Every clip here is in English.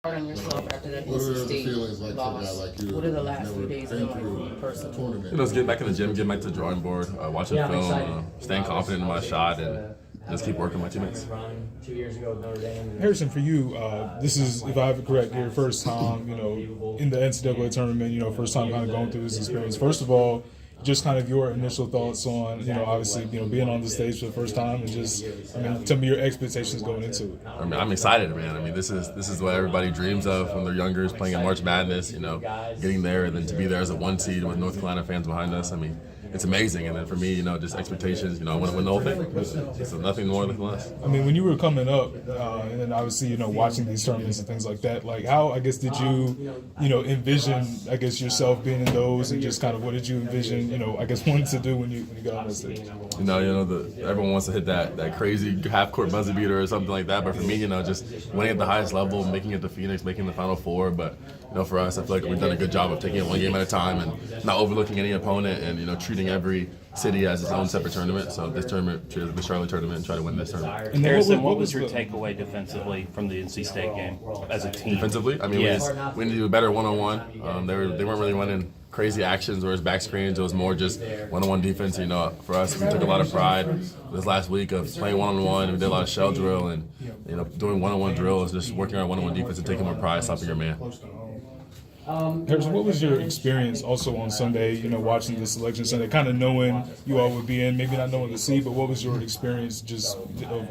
On yourself after that What are the NC feelings like loss? for a guy like you? What are the last few Never days been been like for you personally? tournament. It's getting back in the gym, getting back to the drawing board, watching film, staying confident in my shot, and just keep working with my teammates. 2 years ago with Notre Dame. Harrison, for you, this is, if I have it correct, your first time, in the NCAA tournament, first time kind of going through this experience. First of all, just kind of your initial thoughts on, obviously, being on the stage for the first time and just, tell me your expectations going into it. I'm excited, man. This is what everybody dreams of when they're younger, is playing in March Madness, getting there, and then to be there as a 1 seed with North Carolina fans behind us. It's amazing. And then for me, just expectations, I want to win the whole thing. So nothing more, nothing less. When you were coming up, and then obviously, watching these tournaments and things like that, like how, I guess, did you, envision, I guess, yourself being in those, and just kind of what did you envision, I guess, wanting to do when you got on that stage? Everyone wants to hit that crazy half-court buzzer beater or something like that. But for me, just winning at the highest level, making it to Phoenix, making the Final Four. But, for us, I feel like we've done a good job of taking it one game at a time and not overlooking any opponent and, treating every city as its own separate tournament. So this tournament, the Charlotte tournament, and try to win this tournament. And Harrison, what was your takeaway defensively from the NC State game as a team? Defensively? Yes. We need to do better one-on-one. They weren't really running crazy actions where it's back screens. It was more just one-on-one defense. For us, we took a lot of pride this last week of playing one-on-one. We did a lot of shell drill and, doing one-on-one drills, just working on one-on-one defense and taking more pride, stopping your man. Harrison, what was your experience also on Sunday, watching the selection Sunday, kind of knowing you all would be in, maybe not knowing the seed, but what was your experience just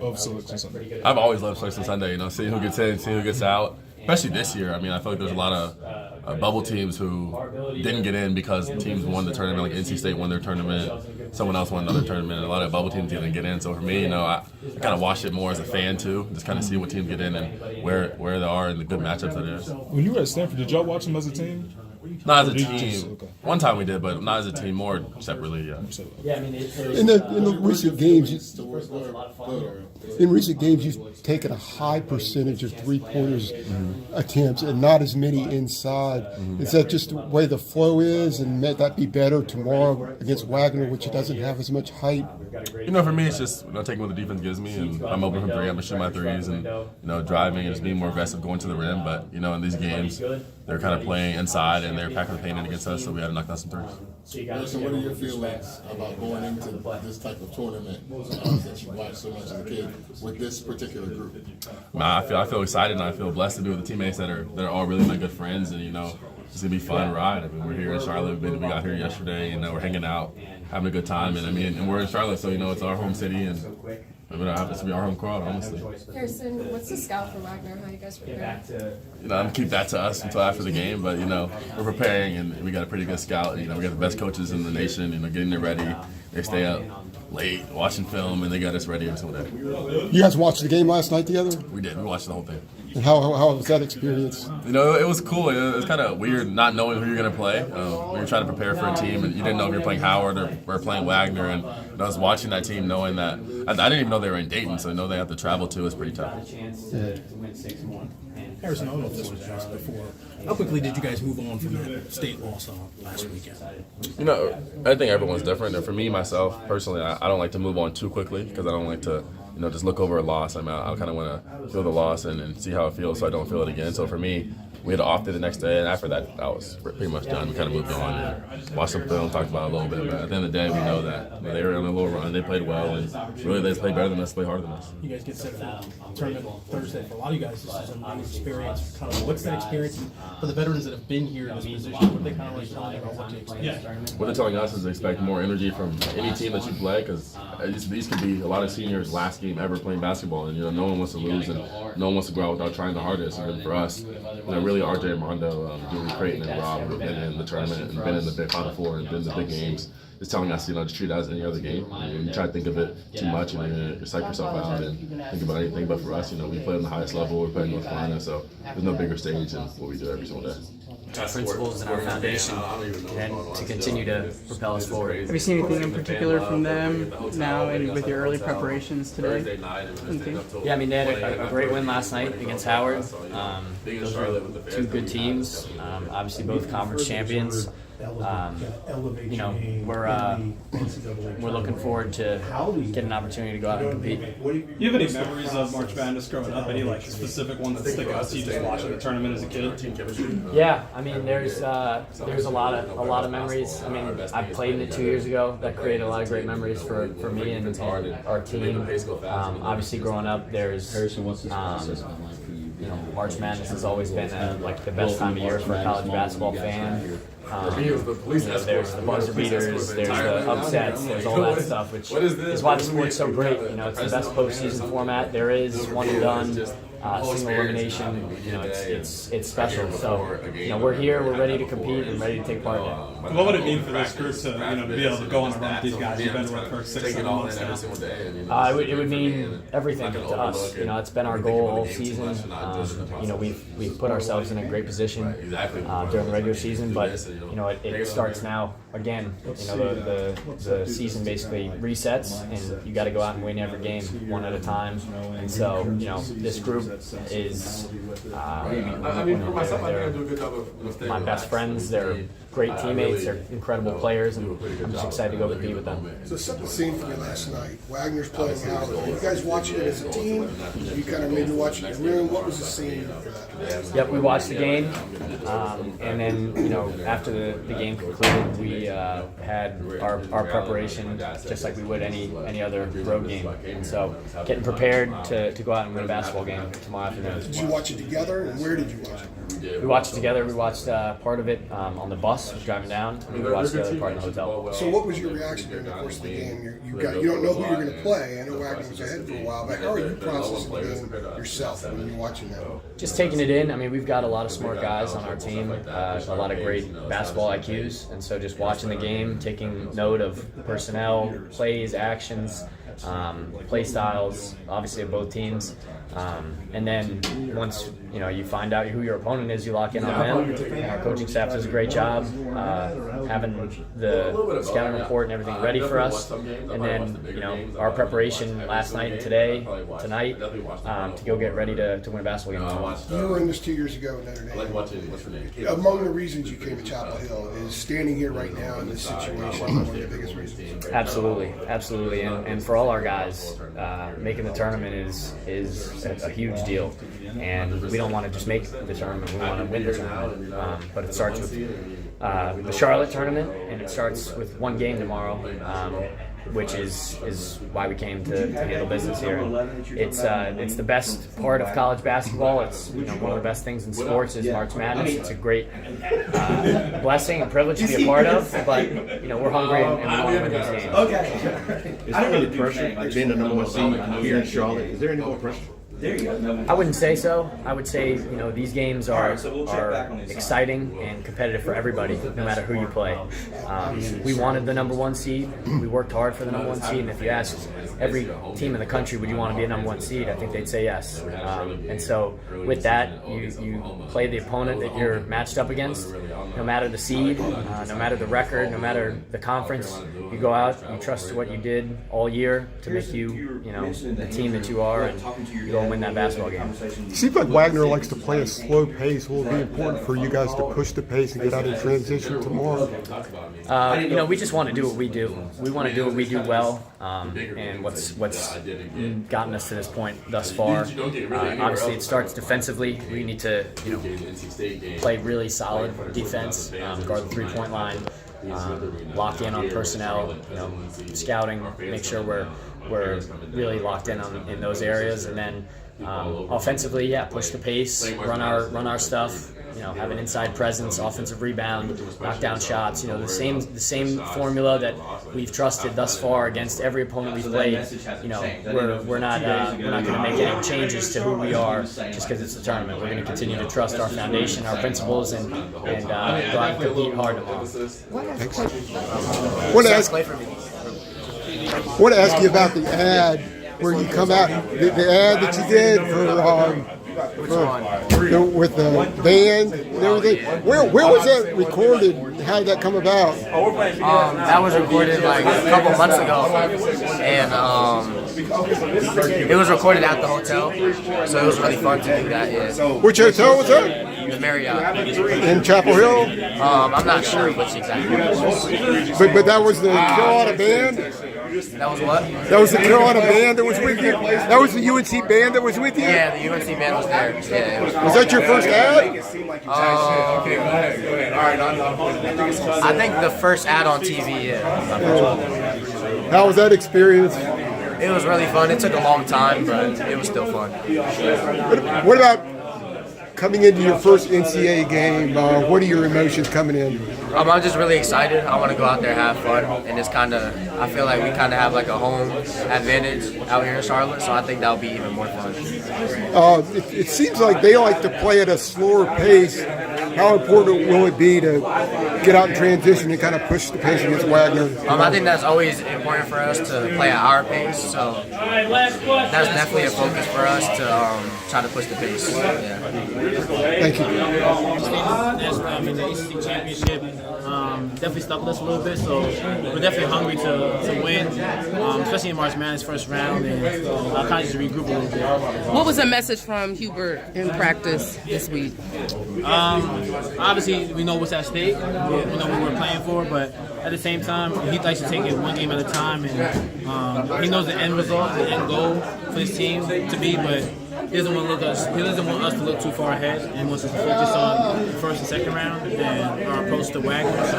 of selection Sunday? I've always loved selection Sunday, seeing who gets in, seeing who gets out. Especially this year. I feel like there's a lot of bubble teams who didn't get in because teams won the tournament, like NC State won their tournament, someone else won another tournament, and a lot of bubble teams didn't get in. So for me, I kind of watch it more as a fan too, just kind of see what teams get in and where they are and the good matchups that there is. When you were at Stanford, did y'all watch them as a team? Not as a team. One time we did, but not as a team, more separately, yeah. In the recent games, you've taken a high percentage of three-pointers attempts and not as many inside. Is that just the way the flow is, and may that be better tomorrow against Wagner, which doesn't have as much height? For me, it's just taking what the defense gives me, and I'm open from three. I'm gonna shoot my threes and driving and just being more aggressive going to the rim. But in these games, they're kind of playing inside and they're packing the paint in against us, so we had to knock down some threes. So what are your feelings about going into this type of tournament that you watched so much as a kid with this particular group? I feel excited and I feel blessed to be with the teammates that are all really my good friends, and it's gonna be a fun ride. We're here in Charlotte. We got here yesterday, we're hanging out, having a good time, and we're in Charlotte, so it's our home city, and it happens to be our home crowd, honestly. Harrison, what's the scout for Wagner? How you guys prepare? I'm gonna keep that to us until after the game, but we're preparing, and we got a pretty good scout. We got the best coaches in the nation. Getting it ready. They stay up late watching film, and they got us ready every single day. You guys watched the game last night together? We did. We watched the whole thing. And how was that experience? It was cool. It was kind of weird not knowing who you're going to play. We were trying to prepare for a team, and you didn't know if you were playing Howard or playing Wagner. And I was watching that team knowing that I didn't even know they were in Dayton, so to know they have to travel to is pretty tough. Harrison, I don't know if this was asked before. How quickly did you guys move on from that state loss last weekend? I think everyone's different. And for me, myself, personally, I don't like to move on too quickly because I don't like to, just look over a loss. I kind of want to feel the loss and see how it feels so I don't feel it again. So for me, we had an off day the next day, and after that, I was pretty much done. We kind of moved on and watched some film, talked about it a little bit. But at the end of the day, we know that they were on a little run. They played well, and really they played better than us, played harder than us. You guys get set for the tournament Thursday. For a lot of you guys, this is a nice experience. Kind of, what's that experience for the veterans that have been here in this position? What are they kind of like telling you about what to expect? What they're telling us is to expect more energy from any team that you play, because these could be a lot of seniors' last game ever playing basketball, and no one wants to lose, and no one wants to go out without trying the hardest. And then for us, really RJ and Rondo, Julie Creighton and Rob, who've been in the tournament and been in the big Final Four and been in the big games, is telling us, to treat it as any other game. You try to think of it too much, and you psych yourself out and think about anything. But for us, we play on the highest level. We play in North Carolina, so there's no bigger stage than what we do every single day. Our principles and our foundation, and to continue to propel us forward. Have you seen anything in particular from them now and with your early preparations today? Yeah, they had a great win last night against Howard. Those were two good teams, obviously both conference champions. you know, we're looking forward to getting an opportunity to go out and compete. Do you have any memories of March Madness growing up? Any like specific ones that stick out to you just watching the tournament as a kid? Yeah, I mean, there's a lot of memories. I mean, I played in it 2 years ago. That created a lot of great memories for me and our team. Obviously, growing up, there's you know, March Madness has always been like the best time of year for a college basketball fan. You know, there's the buzzer beaters, there's the upsets, there's all that stuff, which is why the sport's so great. You know, it's the best postseason format there is, one and done, single elimination. You know, it's special. So, you know, we're here, we're ready to compete and ready to take part in it. What would it mean for this group to, you know, to be able to go on a run with these guys? You've been with for 6-7 months now. It would mean everything to us. You know, it's been our goal all season. You know, we've put ourselves in a great position during the regular season, but you know, it starts now again. You know, the season basically resets, and you got to go out and win every game one at a time. And so, you know, this group is they're my best friends. They're great teammates. They're incredible players, and I'm just excited to go compete with them. So set the scene for me last night. Wagner's playing out. Are you guys watching it as a team? You kind of maybe watching it in the room. What was the scene for that? Yep, we watched the game, and then, you know, after the game concluded, we had our preparation just like we would any other road game. And so, getting prepared to go out and win a basketball game tomorrow afternoon. Did you watch it together, and where did you watch it? We watched it together. We watched part of it on the bus driving down, and we watched the other part in the hotel. So what was your reaction during the course of the game? You don't know who you're going to play. I know Wagner was ahead for a while, but how are you processing the game yourself when you're watching that? Just taking it in. I mean, we've got a lot of smart guys on our team, a lot of great basketball IQs, and so just watching the game, taking note of personnel, plays, actions, play styles, obviously of both teams. And then once you know you find out who your opponent is, you lock in on them. And our coaching staff does a great job having the scouting report and everything ready for us. And then you know our preparation last night and tonight to go get ready to win a basketball game. You were in this 2 years ago in Notre Dame. Among the reasons you came to Chapel Hill is standing here right now in this situation. One of the biggest reasons. Absolutely, and for all our guys, making the tournament is a huge deal, and we don't want to just make the tournament, we want to win the tournament. But it starts with the Charlotte tournament, and it starts with one game tomorrow, which is why we came to handle business here. It's the best part of college basketball. It's one of the best things in sports is March Madness. It's a great blessing and privilege to be a part of, but we're hungry and we want to win these games. Okay. Is there any pressure, like being the number one seed here in Charlotte? Is there any more pressure? I wouldn't say so. I would say these games are exciting and competitive for everybody, no matter who you play. We wanted the number one seed. We worked hard for the number one seed, and if you ask every team in the country, would you want to be a number one seed? I think they'd say yes. And so with that, you play the opponent that you're matched up against, no matter the seed, no matter the record, no matter the conference. You go out, you trust what you did all year to make you, the team that you are, and you go and win that basketball game. It seems like Wagner likes to play a slow pace. Will it be important for you guys to push the pace and get out in transition tomorrow? We just want to do what we do. We want to do what we do well, and what's gotten us to this point thus far. Obviously, it starts defensively. We need to play really solid defense, guard the three-point line, lock in on personnel, scouting, make sure we're really locked in those areas, and then offensively, push the pace, run our stuff, have an inside presence, offensive rebound, knock down shots, the same formula that we've trusted thus far against every opponent we've played. We're not going to make any changes to who we are just because it's a tournament. We're going to continue to trust our foundation, our principles, and go out and compete hard tomorrow. I want to ask you about the ad where you come out, the ad that you did with the band and everything. Where was that recorded? How did that come about? That was recorded like a couple months ago, and it was recorded at the hotel, so it was really fun to do that. Yeah. Which hotel was that? The Marriott. In Chapel Hill? I'm not sure which exactly. But that was the Carolina band? That was what? That was the Carolina band that was with you? That was the UNC band that was with you? Yeah, the UNC band was there. Yeah, was that your first ad? I think the first ad on TV, yeah. How was that experience? It was really fun. It took a long time, but it was still fun. What about coming into your first NCAA game? What are your emotions coming in? I'm just really excited. I want to go out there, have fun, and it's kind of, I feel like we kind of have like a home advantage out here in Charlotte, so I think that'll be even more fun. It seems like they like to play at a slower pace. How important will it be to get out in transition and kind of push the pace against Wagner? I think that's always important for us to play at our pace, so that's definitely a focus for us to try to push the pace. Yeah. Thank you. The ACC championship definitely stuck with us a little bit, so we're definitely hungry to win, especially in March Madness first round, and kind of just regroup a little bit. What was the message from Hubert in practice this week? Obviously, we know what's at stake. We know what we're playing for, but at the same time, he likes to take it one game at a time, and he knows the end result, the end goal for his team to be, but he doesn't want us to look too far ahead, and wants us to focus on the first and second round and our approach to Wagner. So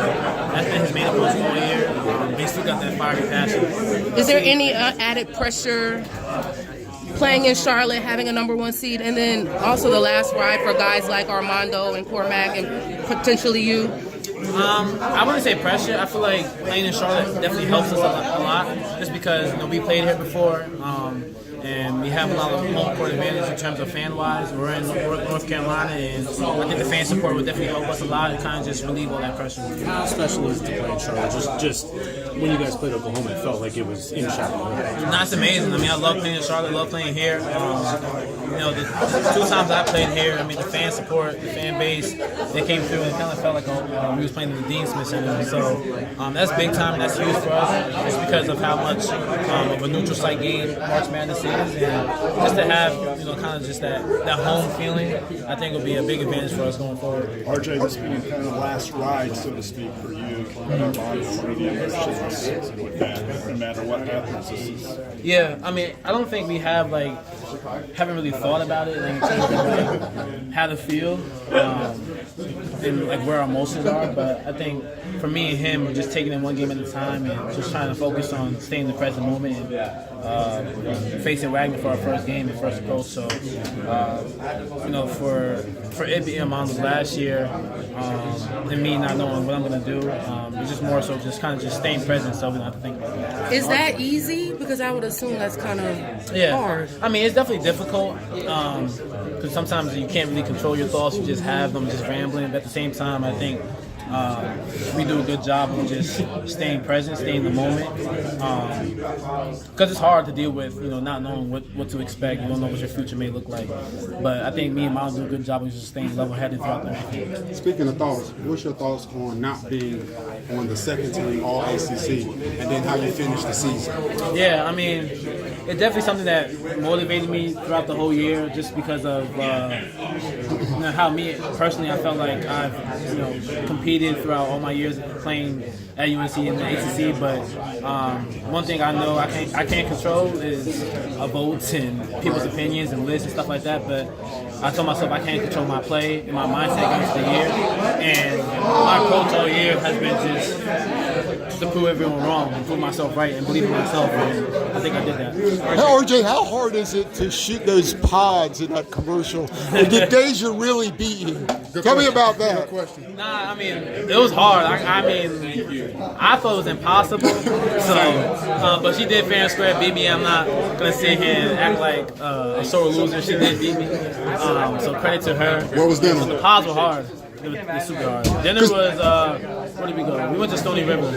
that's been his main approach all year. They still got that fiery passion. Is there any added pressure playing in Charlotte, having a #1 seed, and then also the last ride for guys like Armando and Cormac and potentially you? I wouldn't say pressure. I feel like playing in Charlotte definitely helps us a lot just because we played here before. And we have a lot of home court advantage in terms of fan-wise. We're in North Carolina, and I think the fan support would definitely help us a lot and kind of just relieve all that pressure. How special is it to play in Charlotte? Just when you guys played Oklahoma, it felt like it was in Charlotte. That's amazing. I mean, I love playing in Charlotte. I love playing here. The 2 times I played here, I mean, the fan support, the fan base, they came through and it kind of felt like we was playing in the Dean Smith Center. So that's big time and that's huge for us just because of how much of a neutral site game March Madness is. And just to have, kind of just that home feeling, I think will be a big advantage for us going forward. RJ, this being kind of the last ride, so to speak, for you, no matter what happens. Yeah, I mean, I don't think we haven't really thought about it in terms of how to feel and where our emotions are, but I think for me and him, we're just taking it one game at a time and just trying to focus on staying in the present moment and facing Wagner for our first game and first approach. So, for it being Armando's last year and me not knowing what I'm going to do, it's just more so just kind of just staying present so we don't have to think about that. Is that easy? Because I would assume that's kind of hard. I mean, it's definitely difficult because sometimes you can't really control your thoughts. You just have them just rambling. But at the same time, I think we do a good job of just staying present, staying in the moment. Because it's hard to deal with, not knowing what to expect. You don't know what your future may look like. But I think me and Miles do a good job of just staying level-headed throughout the game. Speaking of thoughts, what's your thoughts on not being on the second team All-ACC and then how you finish the season? Yeah, I mean, it's definitely something that motivated me throughout the whole year just because of how me personally I felt like I've competed throughout all my years playing at UNC and the ACC, but one thing I know I can't control is votes and people's opinions and lists and stuff like that, but I told myself I can't control my play and my mindset against the year, and my approach all year has been just to prove everyone wrong and prove myself right and believe in myself, and I think I did that. RJ, how hard is it to shoot those pods in that commercial? And did Deja really beat you? Tell me about that. Nah, I mean, it was hard. I thought it was impossible. So, but she did fair and square beat me. I'm not gonna sit here and act like a sore loser. She did beat me. So credit to her. What was dinner? The pods were hard. It was super hard. Dinner was Where did we go? We went to Stony River,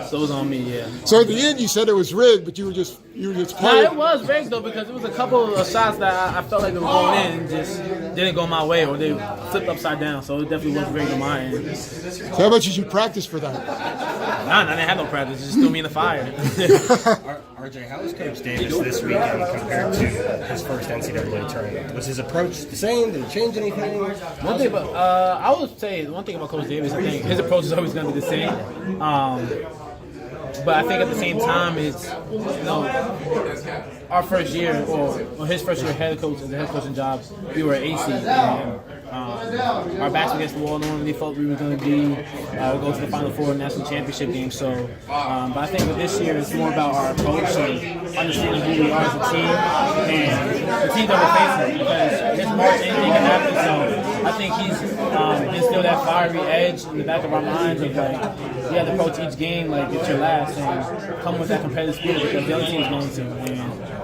so it was on me. Yeah. So at the end, you said it was rigged, but you were just Nah, playing. it was rigged though because it was a couple of shots that I felt like they were going in and just didn't go my way or they flipped upside down. So it definitely was rigged on my end. So how much did you practice for that? Nah, I didn't have no practice. It just threw me in the fire. RJ, how was Coach Davis this weekend compared to his first NCAA tournament? Was his approach the same? Did he change anything? One thing about I would say one thing about Coach Davis, I think his approach is always going to be the same. But I think at the same time, it's our first year or his first year head coaching job, we were at AC. Our backs against the wall. Normally thought we were going to be go to the Final Four national championship game. So, but I think with this year, it's more about our approach and understanding who we are as a team and the team that we're facing. Because this March, anything can happen. So, I think he's instilled that fiery edge in the back of our minds of like, you have to approach each game like it's your last and come with that competitive spirit because the other team's going to.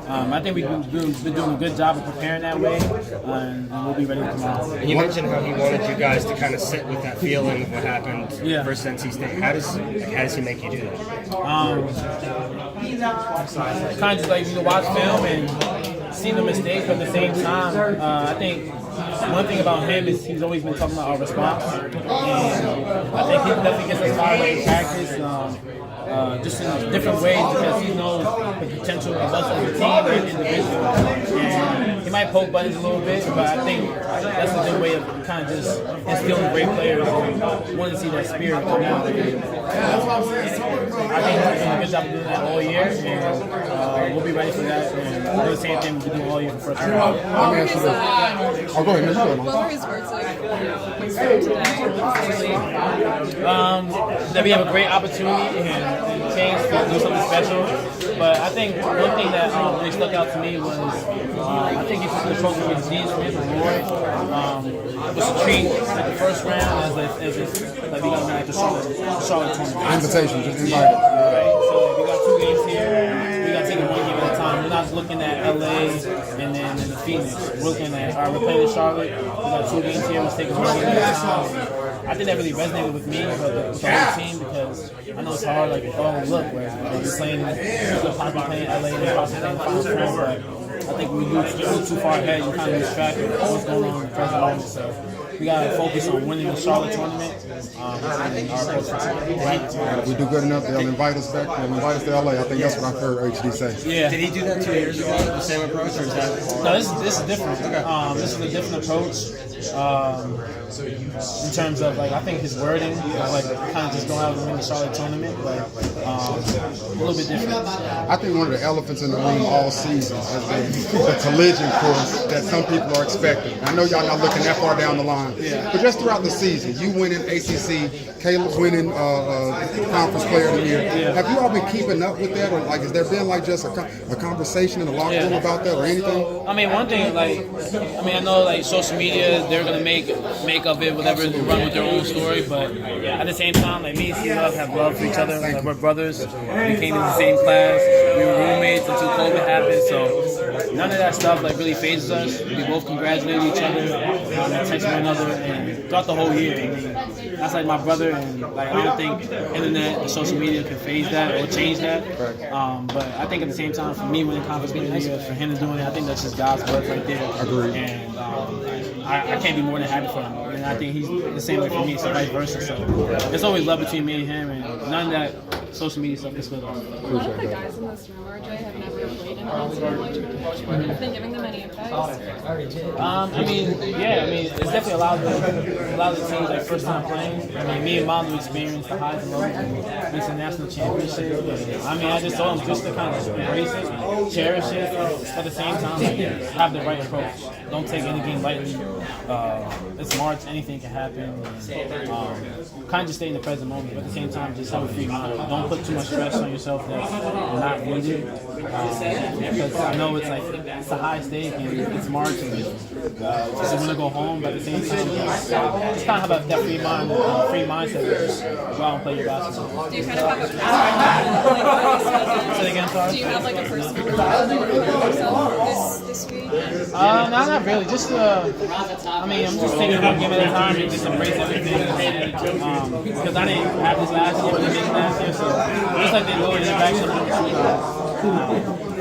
And I think we've been doing a good job of preparing that way, and we'll be ready tomorrow. You mentioned how he wanted you guys to kind of sit with that feeling of what happened versus NC State. How does he make you do that? Kind of just like watch film and see the mistakes, but at the same time, I think one thing about him is he's always been talking about our response, and I think he definitely gets us fired up in practice. Just in different ways because he knows the potential of us as a team and individual. And he might poke buttons a little bit, but I think that's a good way of kind of just instilling great players and wanting to see that spirit come out. I think he's doing a good job of doing that all year, and we'll be ready for that. And we'll do the same thing we do all year for first year. What were his words like today? That we have a great opportunity and chance to do something special. But I think one thing that really stuck out to me was I think he took the trophy with G's from his reward. Was to treat like the first round as if like we got like the Charlotte tournament. Invitation, just invited. Right. So we got 2 games here. We got to take it one game at a time. We're not just looking at LA and then in the Phoenix. We're looking at we're playing in Charlotte. We got 2 games here. We're taking one game at a time. I think that really resonated with me, with the whole team, because I know it's hard, like, oh, look, where you're playing, you're possibly playing LA, you're possibly playing the Final Four, but I think when we move too far ahead, you kind of lose track of what's going on in the present moment. So we got to focus on winning the Charlotte tournament. We do good enough, they'll invite us back, they'll invite us to LA. I think that's what I've heard HD say. Yeah. Did he do that 2 years ago, the same approach, or is that? No, this is different. Okay. This is a different approach. In terms of like, I think his wording, like kind of just go out and win the Charlotte tournament, but a little bit different. I think one of the elephants in the room all season has been the collision course that some people are expecting. I know y'all not looking that far down the line, but just throughout the season, you winning ACC, Caleb's winning Conference Player of the Year. Have you all been keeping up with that, or like has there been like just a conversation in the locker room about that or anything? I mean, one thing, like, I know like social media, they're gonna make of it whatever, run with their own story, but at the same time, like me and C-Love have love for each other. Like we're brothers. We came in the same class. We were roommates until COVID happened. So none of that stuff like really phases us. We both congratulated each other, text one another, and throughout the whole year. I mean, that's like my brother, and like I don't think internet or social media can phase that or change that. But I think at the same time, for me winning Conference Player of the Year, for him to doing it, I think that's just God's work right there. Agreed. And I can't be more than happy for him. And I think he's the same way for me, so vice versa. So there's always love between me and him, and none of that social media stuff is good. A lot of the guys in this room, RJ, have never played in NCAA. Have you been giving them any advice? I mean, it's definitely a lot of the teams like first time playing. I mean, me and Mom experienced the highs and lows and went to the national championship. I mean, I just told them just to kind of embrace it, cherish it, at the same time, like, have the right approach. Don't take anything lightly. It's March, anything can happen. Kind of just stay in the present moment, but at the same time, just have a free mind. Don't put too much stress on yourself that's not needed. Because I know it's like it's a high stake and it's March and just want to go home, but at the same time, just kind of have that free mindset. Just go out and play your basketball. Do you kind of have a Say again, sorry. Do you have like a personal yourself this week? No, not really. Just I mean, I'm just taking one game at a time and just embrace everything because I didn't have this last year, last year, so it looks like they lowered it back to